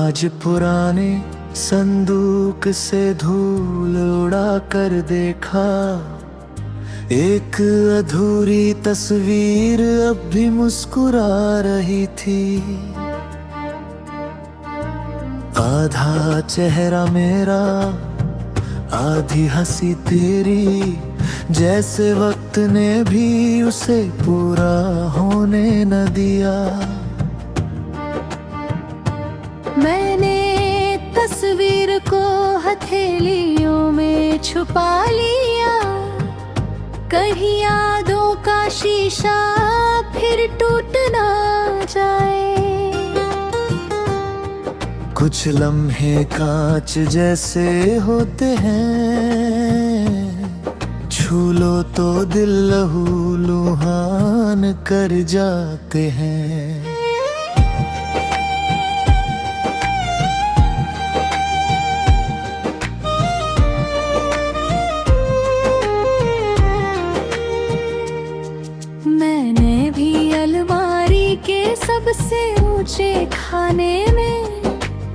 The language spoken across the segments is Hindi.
आज पुराने संदूक से धूल उड़ा कर देखा, एक अधूरी तस्वीर अब भी मुस्कुरा रही थी। आधा चेहरा मेरा, आधी हंसी तेरी, जैसे वक्त ने भी उसे पूरा होने न दिया। मैंने तस्वीर को हथेलियों में छुपा लिया, कहीं यादों का शीशा फिर टूट ना जाए। कुछ लम्हे कांच जैसे होते हैं, छू लो तो दिल लहूलुहान कर जाते हैं। मैंने भी अलमारी के सबसे ऊंचे खाने में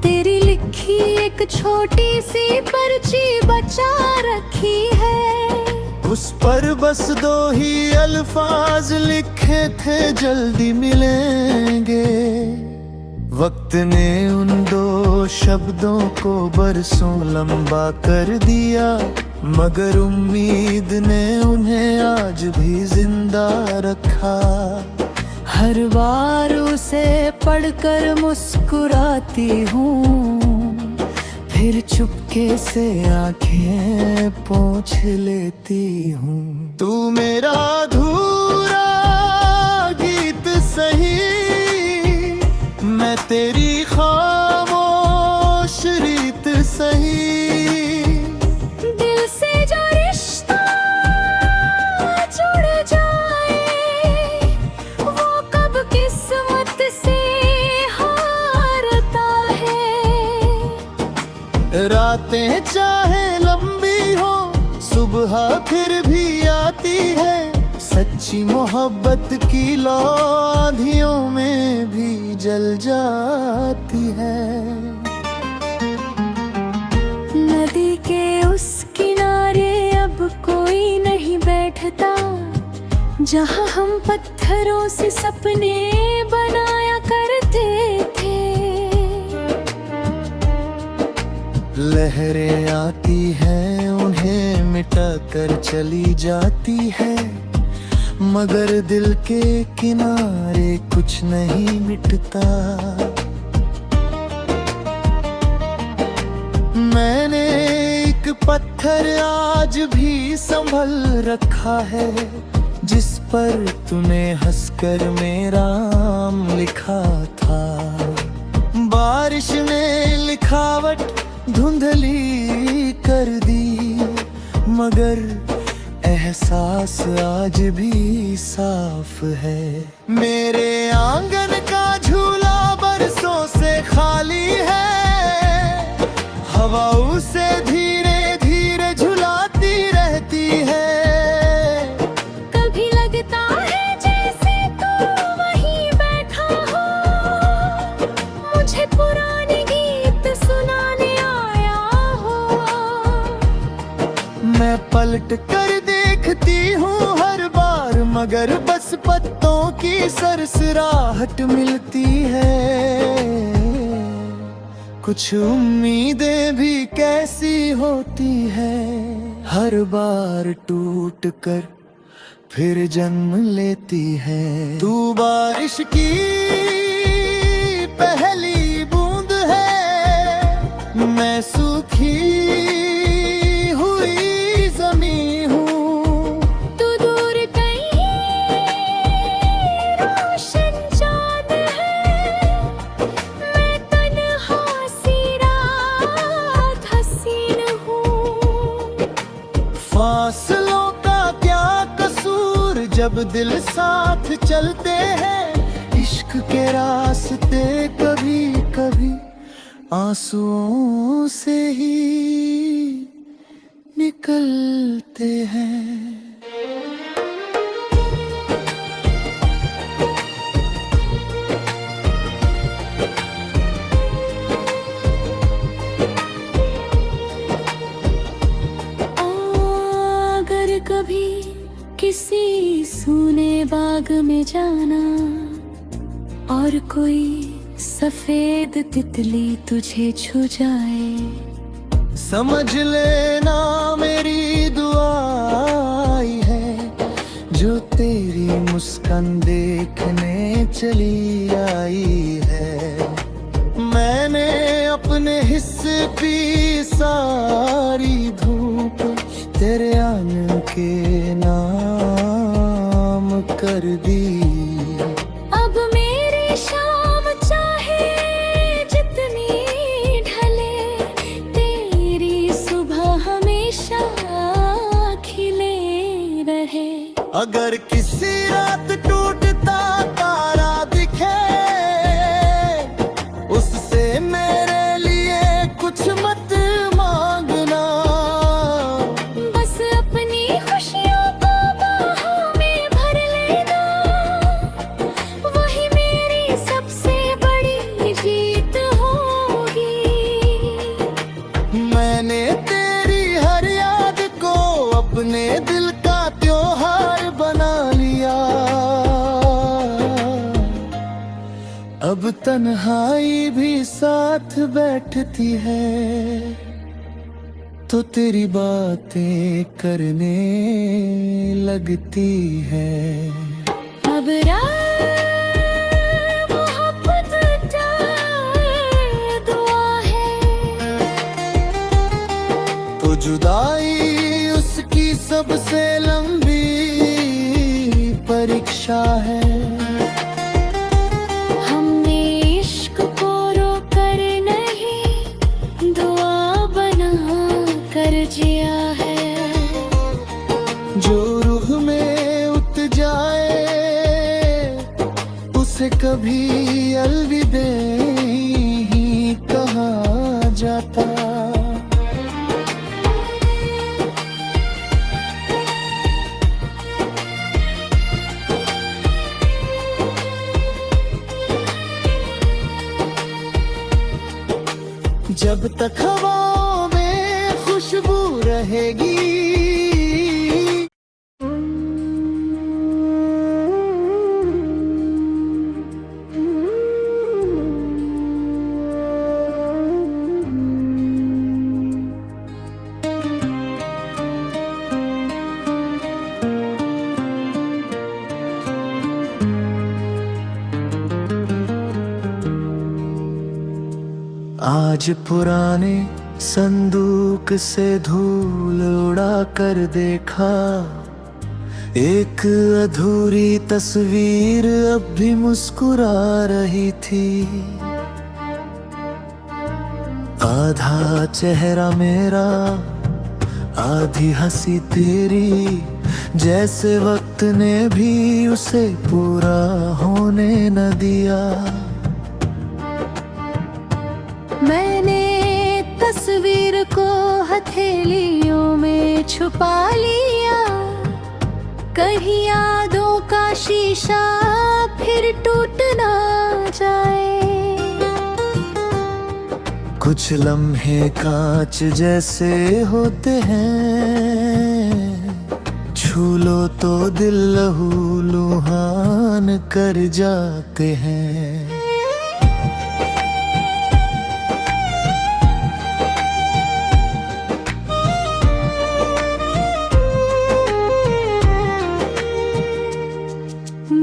तेरी लिखी एक छोटी सी पर्ची बचा रखी है। उस पर बस दो ही अल्फाज लिखे थे, जल्दी मिलेंगे। वक्त ने उन दो शब्दों को बरसों लंबा कर दिया, मगर उम्मीद ने उन्हें आज भी जिंदा रखा। हर बार उसे पढ़कर मुस्कुराती हूँ, फिर चुपके से आंखें पोंछ लेती हूँ। तू मेरा अधूरा गीत सही, मैं तेरी खामोश रीत सही। दिल से जो रिश्ता जुड़ जाए, वो कब किस्मत से हारता है। रातें चाहे लंबी हो, सुबह फिर भी आती है। सच्ची मोहब्बत की लौ आँधियों में भी जल जाती है। नदी के उस किनारे अब कोई नहीं बैठता, जहाँ हम पत्थरों से सपने बनाया करते थे। लहरें आती हैं, उन्हें मिटा कर चली जाती है, मगर दिल के किनारे कुछ नहीं मिटता। मैंने एक पत्थर आज भी संभल रखा है, जिस पर तूने हंसकर मेरा नाम लिखा था। बारिश ने लिखावट धुंधली कर दी, मगर एहसास आज भी साफ है। मेरे आंगन का झूला बरसों से खाली है, हवा उसे धीरे धीरे झुलाती रहती है। कभी लगता है जैसे तू वहीं बैठा हो, मुझे पुराने गीत सुनाने आया हो। मैं पलट कर देखती हूँ हर बार, मगर बस पत्तों की सरसराहट मिलती है। कुछ उम्मीदें भी कैसी होती है, हर बार टूट कर फिर जन्म लेती है। तू बारिश की पहली बूंद है, मैं सूखी हुई जमीन हूँ। तू दूर कहीं रोशन चाँद है, मैं तन्हा सी रात हसीन हूँ। फासलों का क्या कसूर, जब दिल साथ चलते हैं। इश्क के रास्ते कभी कभी आंसुओं से ही निकलते हैं। कभी किसी सूने बाग में जाना और कोई सफेद तितली तुझे छू जाए। समझ लेना मेरी दुआ आई है जो तेरी मुस्कान देखने चली आई है। मैंने अपने हिस्से पी सारी धूप तेरे आने के नाम कर दी। अब मेरी शाम चाहे जितनी ढले, तेरी सुबह हमेशा खिले रहे। अगर किसी रात टूटता तारा दिखे, उससे मेरे लिए कुछ मत मांगना। बस अपनी खुशियों को बाहों में भर लेना, वही मेरी सबसे बड़ी जीत होगी। मैंने तेरी हर याद को अपने दिल का त्योहार बना लिया। अब तन्हाई भी साथ बैठती है तो तेरी बातें करने लगती है। अब मोहब्बत का दुआ है तो जुदाई उसकी सबसे लंबी परीक्षा है। हमने इश्क को रोकर नहीं, दुआ बना कर जिया है। जो रूह में उत जाए उसे कभी अलविदा ही कहा जाता। जब तक हवाओं में खुशबू रहेगी, आज पुराने संदूक से धूल उड़ा कर देखा, एक अधूरी तस्वीर अब भी मुस्कुरा रही थी। आधा चेहरा मेरा आधी हंसी तेरी, जैसे वक्त ने भी उसे पूरा होने न दिया। मैंने तस्वीर को हथेलियों में छुपा लिया, कहीं यादों का शीशा फिर टूट ना जाए। कुछ लम्हे कांच जैसे होते हैं, छू लो तो दिल लहूलुहान कर जाते हैं।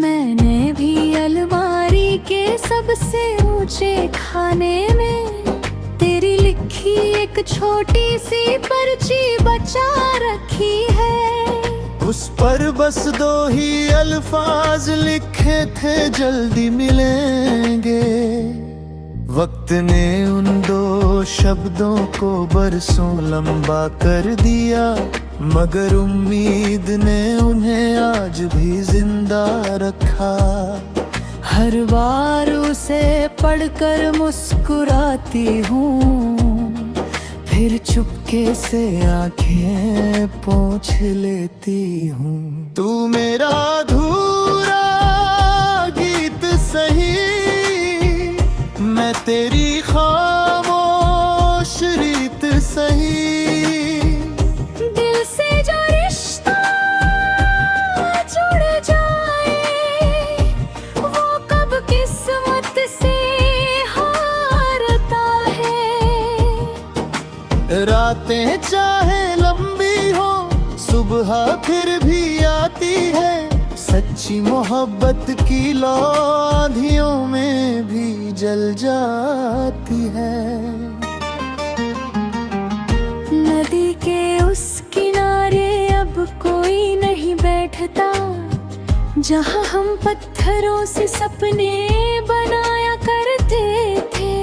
मैंने भी अलमारी के सबसे ऊंचे खाने में तेरी लिखी एक छोटी सी पर्ची बचा रखी है। उस पर बस दो ही अल्फाज लिखे थे, जल्दी मिलेंगे। वक्त ने उन दो शब्दों को बरसों लंबा कर दिया, मगर उम्मीद ने उन्हें आज भी जिंदा रखा। हर बार उसे पढ़कर मुस्कुराती हूँ, फिर चुपके से आंखें पोंछ लेती हूँ। तू मेरा अधूरा गीत सही, मैं तेरी खामोश रीत सही। दिल से जो रिश्ता रातें चाहे लंबी हो, सुबह फिर भी आती है। सच्ची मोहब्बत की लौ आँधियों में भी जल जाती है। नदी के उस किनारे अब कोई नहीं बैठता, जहाँ हम पत्थरों से सपने बनाया करते थे।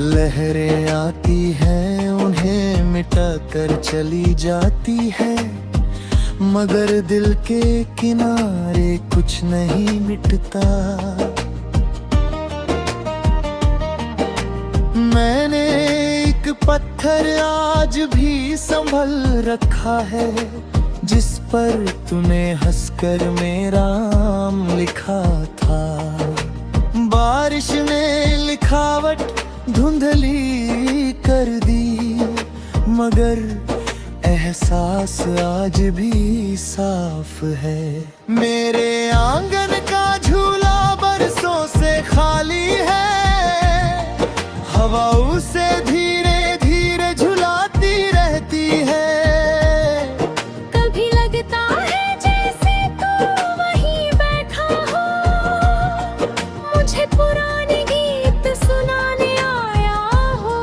लहरें आती हैं, उन्हें मिटा कर चली जाती है, मगर दिल के किनारे कुछ नहीं मिटता। मैंने एक पत्थर आज भी संभल रखा है, जिस पर तूने हंसकर मेरा नाम लिखा था। बारिश ने लिखावट धुंधली कर दी, मगर एहसास आज भी साफ है। मेरे आंगन का झूला बरसों से खाली है, हवा उसे धीरे धीरे झुलाती रहती है। कभी लगता है जैसे तू वहीं बैठा हो, मुझे पुराने गीत सुनाने आया हो।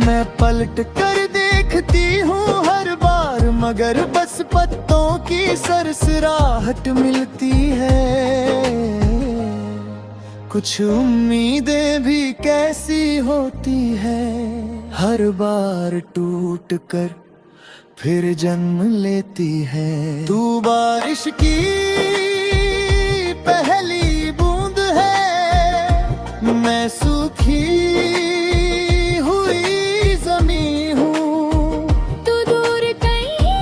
मैं पलट कर देखती हूँ हर बार, मगर बस पत्तों की सरसराहट मिलती है। कुछ उम्मीदें भी कैसी होती है, हर बार टूट कर फिर जन्म लेती है। तू बारिश की पहली बूंद है, मैं सूखी हुई ज़मीं हूँ। तू दूर कहीं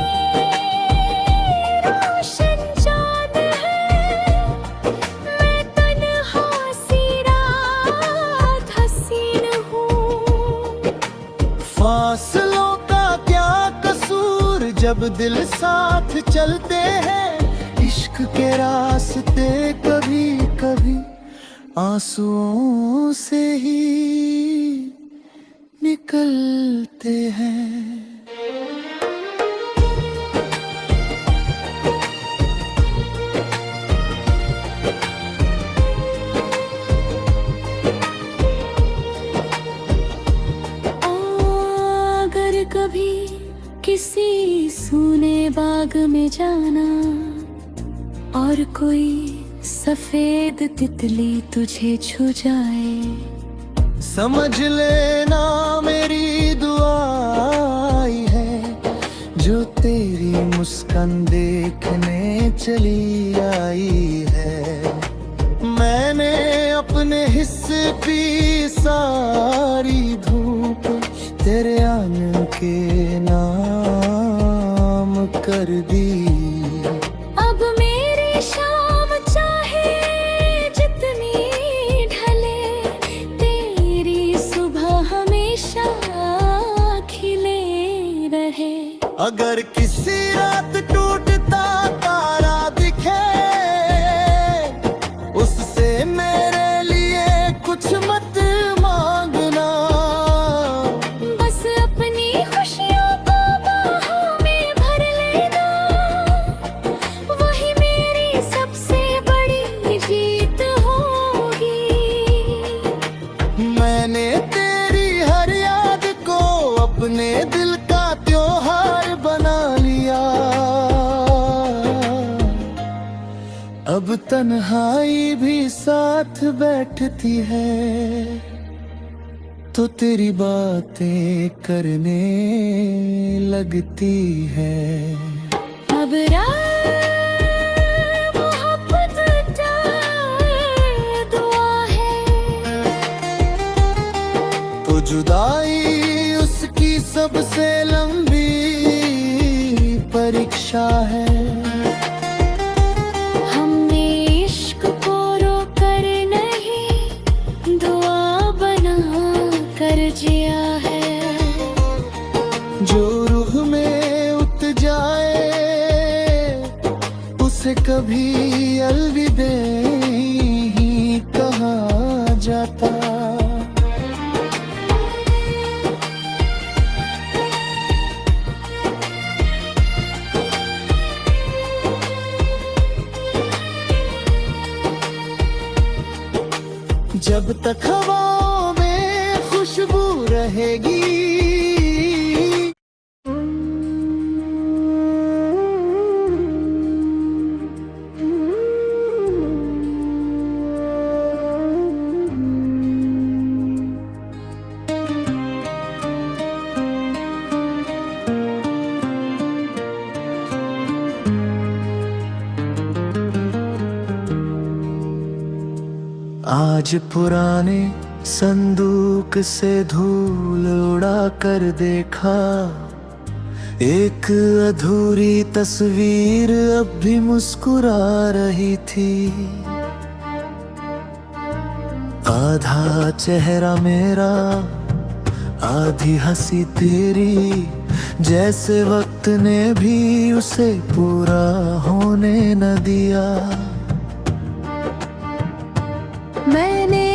रोशन चाँद है, मैं तन्हा सी रात हसीन हूँ। फासलों का क्या कसूर, जब दिल साथ चलते हैं। इश्क के रास्ते कभी कभी आंसुओं से ही निकलते हैं। अगर कभी किसी सूने बाग में जाना, और कोई सफेद तितली तुझे छू जाए, समझ लेना मेरी दुआ आई है, जो तेरी मुस्कान देखने चली आई है। मैंने अपने हिस्से पी सारी धूप, तेरे आने के नाम कर दी। अब मेरी शाम चाहे जितनी ढले, तेरी सुबह हमेशा खिले रहे। अगर किसी रात टूटता तारा दिखे, उससे मेरे लिए कुछ मत मांगना। बस अपनी खुशियों को बाहों में भर लेना, वही मेरी सबसे बड़ी जीत होगी। मैंने तेरी हर याद को अपने दिल का त्योहार बना लिया। अब तन्हाई भी साथ बैठती है, तो तेरी बातें करने लगती है। अब मोहब्बत का दुआ है, तो जुदाई उसकी सबसे लंबी परीक्षा है। हमने इश्क को रोकर नहीं, दुआ बना कर जिया है। जो रूह में उतर जाए, उसे कभी अलविदा ही कहा जाता। जब तक हवाओं में खुशबू रहेगी। आज पुराने संदूक से धूल उड़ा कर देखा, एक अधूरी तस्वीर अब भी मुस्कुरा रही थी। आधा चेहरा मेरा, आधी हंसी तेरी, जैसे वक्त ने भी उसे पूरा होने न दिया। मैंने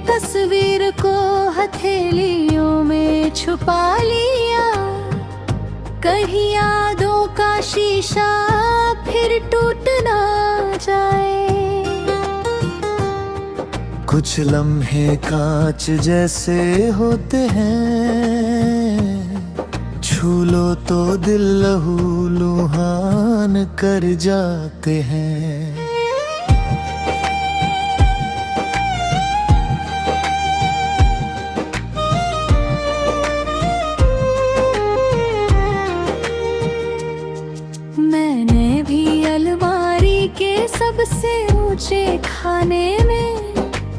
तस्वीर को हथेलियों में छुपा लिया, कहीं यादों का शीशा फिर टूट ना जाए। कुछ लम्हे कांच जैसे होते हैं, छू लो तो दिल लहूलुहान कर जाते हैं। मैंने भी अलमारी के सबसे ऊंचे खाने में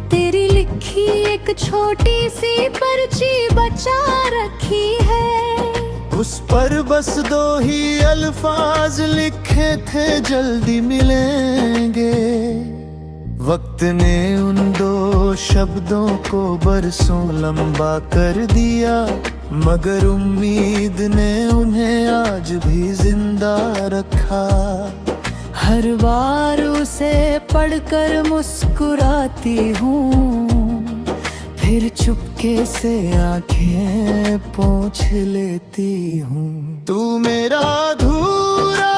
तेरी लिखी एक छोटी सी पर्ची बचा रखी है। उस पर बस दो ही अल्फाज लिखे थे, जल्दी मिलेंगे। वक्त ने उन दो शब्दों को बरसों लंबा कर दिया, मगर उम्मीद ने उन्हें आज भी जिंदा रखा। हर बार उसे पढ़कर मुस्कुराती हूँ, फिर चुपके से आंखें पोंछ लेती हूँ। तू मेरा अधूरा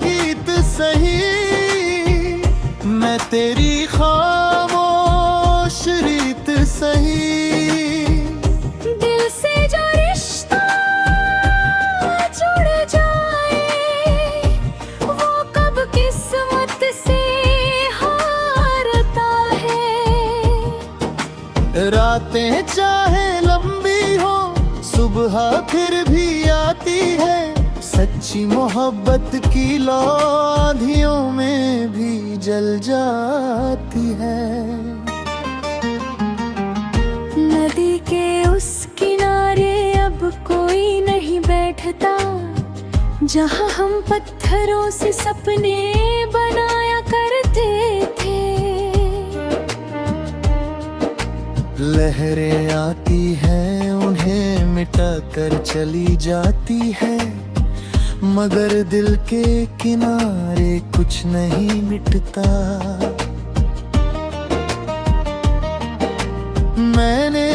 गीत सही, मैं तेरी खामोश रीत सही। दिल से जो रिश्ता जुड़ जाए, वो कब किस्मत से हारता है। रातें चाहे लंबी हो, सुबह फिर भी आती है। सच्ची मोहब्बत की लौ आँधियों में भी जल जाती है। नदी के उस किनारे अब कोई नहीं बैठता, जहाँ हम पत्थरों से सपने बनाया करते थे। लहरें आती हैं, उन्हें मिटा कर चली जाती है, मगर दिल के किनारे कुछ नहीं मिटता। मैंने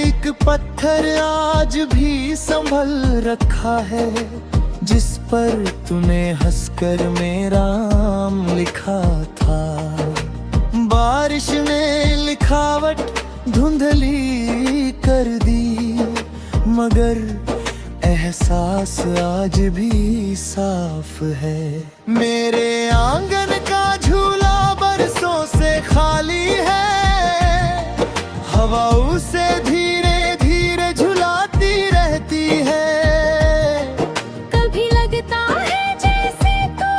एक पत्थर आज भी संभल रखा है, जिस पर तूने हंसकर मेरा नाम लिखा था। बारिश ने लिखावट धुंधली कर दी, मगर एहसास आज भी साफ है। मेरे आंगन का झूला बरसों से खाली है, हवा उसे धीरे धीरे झुलाती रहती है। कभी लगता है जैसे तू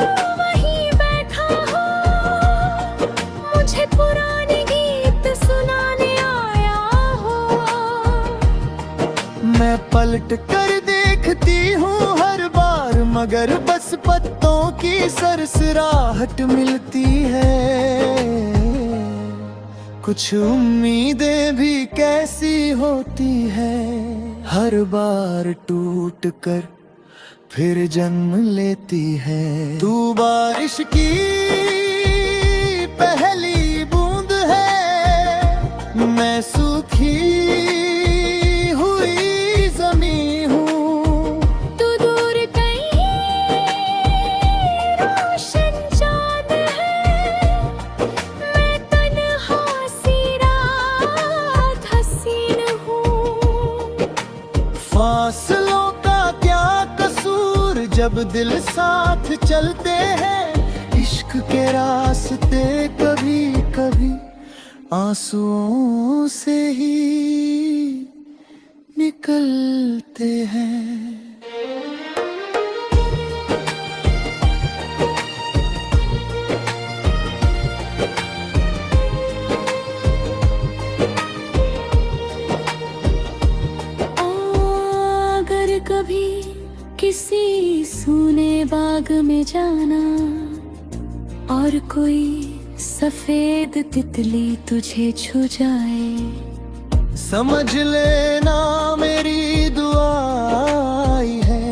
वहीं बैठा हो, मुझे पुराने गीत सुनाने आया हो। मैं पलट कर देखती हूँ हर बार, मगर बस पत्तों की सरसराहट मिलती है। कुछ उम्मीदें भी कैसी होती है, हर बार टूट कर फिर जन्म लेती है। तू बारिश की पहली बूंद है, मैं सूखी हुई जमीन हूँ। तू दूर कहीं रोशन चांद है, मैं तन्हा सी रात जब दिल साथ चलते हैं इश्क के रास्ते, कभी कभी आंसुओं से ही निकलते हैं। अगर कभी किसी सूने बाग में जाना और कोई सफेद तितली तुझे छू जाए, समझ लेना मेरी दुआ आई है,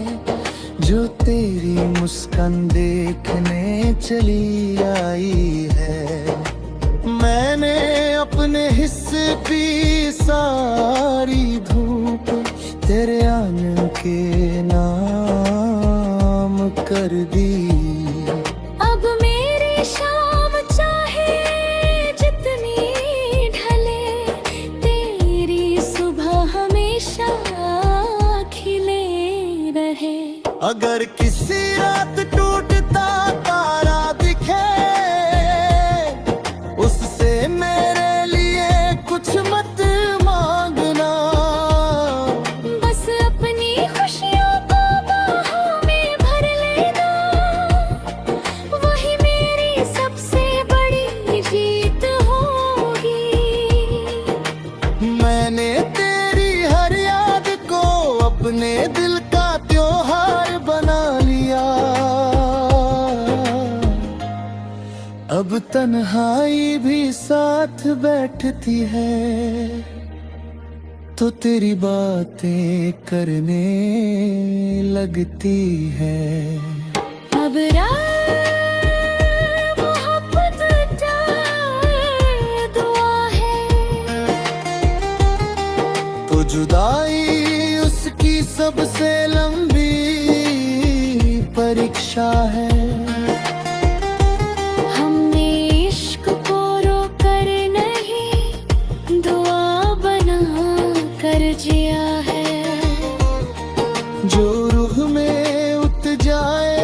जो तेरी मुस्कान देखने चली आई है। मैंने अपने हिस्से पी सारी धूप, तेरे आने के नाम कर दी। अब मेरी शाम चाहे जितनी ढले, तेरी सुबह हमेशा खिले रहे। अगर किसी रात टूटता तारा दिखे, उससे मेरे लिए कुछ मत मांगना, बस अपनी खुशियों को बाहों में भर लेना, वही मेरी सबसे बड़ी जीत होगी। मैंने तेरी हर याद को अपने दिल का त्योहार बना लिया। अब तन्हाई भी साथ बैठती है, तो तेरी बातें करने लगती है। अब मोहब्बत दुआ है, तो जुदाई उसकी सबसे लंबी परीक्षा है। हमने इश्क को रोकर नहीं, दुआ बना कर जिया है। जो रूह में उत जाए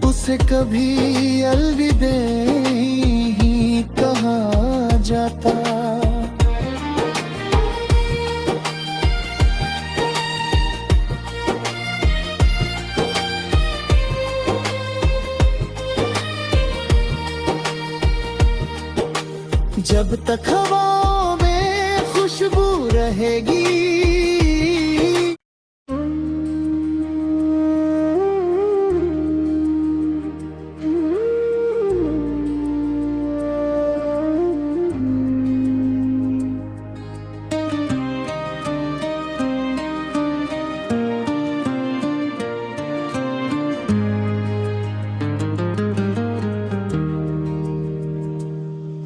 उसे कभी अलविदा ही कहा जाता। जब तक हवाओं में खुशबू रहेगी,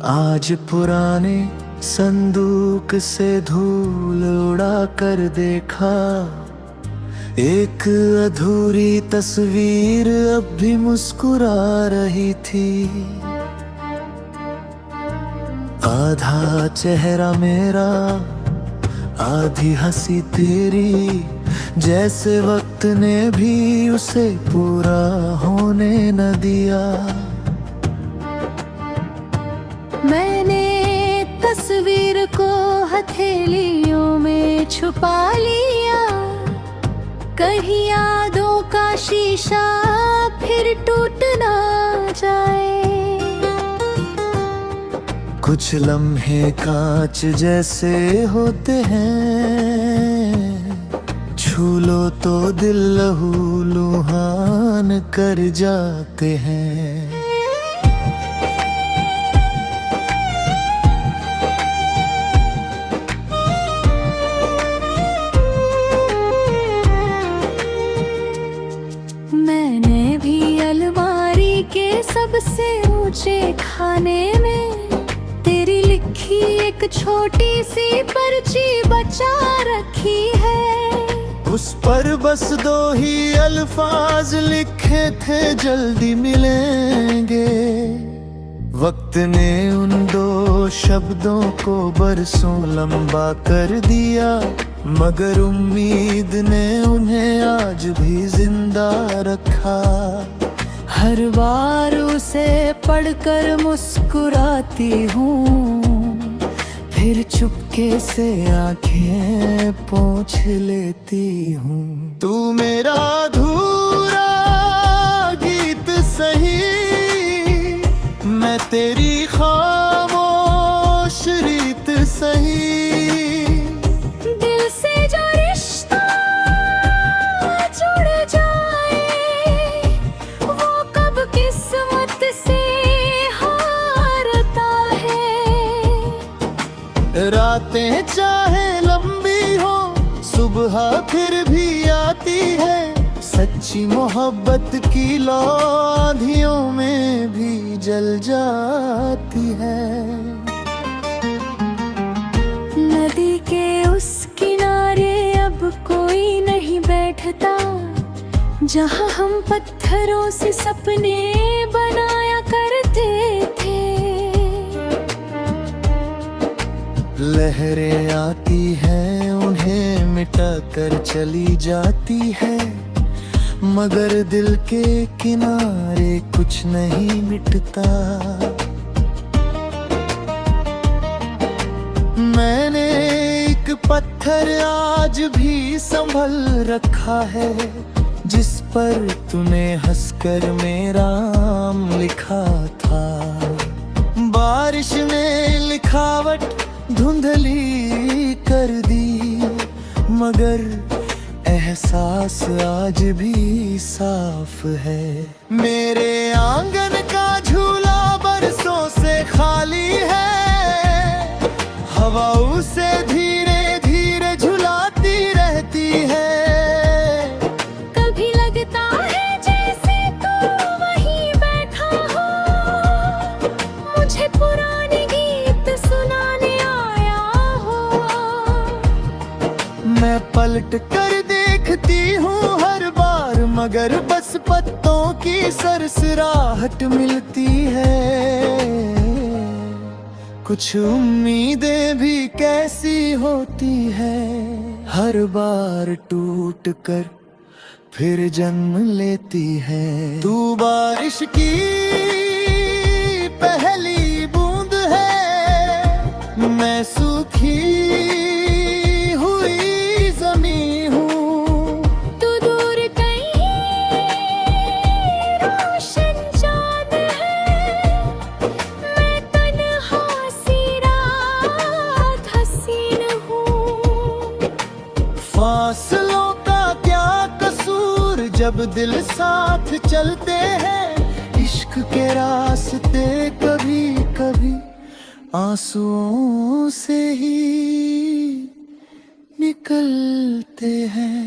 आज पुराने संदूक से धूल उड़ा कर देखा, एक अधूरी तस्वीर अब भी मुस्कुरा रही थी। आधा चेहरा मेरा, आधी हंसी तेरी, जैसे वक्त ने भी उसे पूरा होने न दिया। मैंने तस्वीर को हथेलियों में छुपा लिया, कहीं यादों का शीशा फिर टूट ना जाए। कुछ लम्हे कांच जैसे होते हैं, छू लो तो दिल लहू लुहान कर जाते हैं। मैंने भी अलमारी के सबसे ऊंचे खाने में तेरी लिखी एक छोटी सी पर्ची बचा रखी है। उस पर बस दो ही अल्फाज लिखे थे, जल्दी मिलेंगे। वक्त ने उन दो शब्दों को बरसों लंबा कर दिया, मगर उम्मीद ने उन्हें आज भी रखा। हर बार उसे पढ़कर मुस्कुराती हूँ, फिर चुपके से आंखें पोंछ लेती हूँ। तू मेरा अधूरा गीत सही, मैं तेरी खामोश रीत सही। दिल से जो रिश्ता जुड़ जाए, वो कब किस्मत से हारता है। रातें चाहे लंबी हो, सुबह फिर भी आती है। सच्ची मोहब्बत की लौ आँधियों में भी जल जाती है। नदी के उस किनारे अब कोई नहीं बैठता, जहाँ हम पत्थरों से सपने बनाया करते थे। लहरें आती हैं, उन्हें मिटा कर चली जाती है, मगर दिल के किनारे कुछ नहीं मिटता। मैंने एक पत्थर आज भी संभल रखा है, जिस पर तूने हंसकर मेरा नाम लिखा था। बारिश ने लिखावट धुंधली कर दी, मगर एहसास आज भी साफ है। मेरे आंगन का झूला बरसों से खाली है, हवा उसे धीरे धीरे झुलाती रहती है। कभी लगता है जैसे तू वहीं बैठा हो, मुझे पुराने गीत सुनाने आया हो। मैं पलट कर देखती हूँ हर बार, मगर बस पत्तों की सरसराहट मिलती है। कुछ उम्मीदें भी कैसी होती है, हर बार टूट कर फिर जन्म लेती है। तू बारिश की पहली बूंद है, मैं सूखी हुई जमी हूँ। तू दूर कहीं रोशन चाँद है, मैं तन्हा सी रात हसीन हूँ। फासलों का क्या कसूर, जब दिल साथ चलते हैं। इश्क के रास्ते कभी कभी आंसुओं से ही निकलते हैं।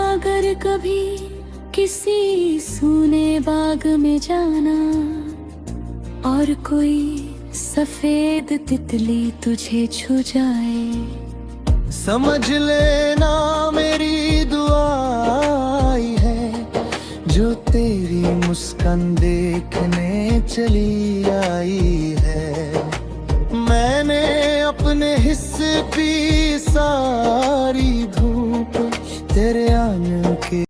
अगर कभी किसी सूने बाग में जाना, और कोई सफेद तितली तुझे छू जाए, समझ लेना मेरी दुआ आई है, जो तेरी मुस्कान देखने चली आई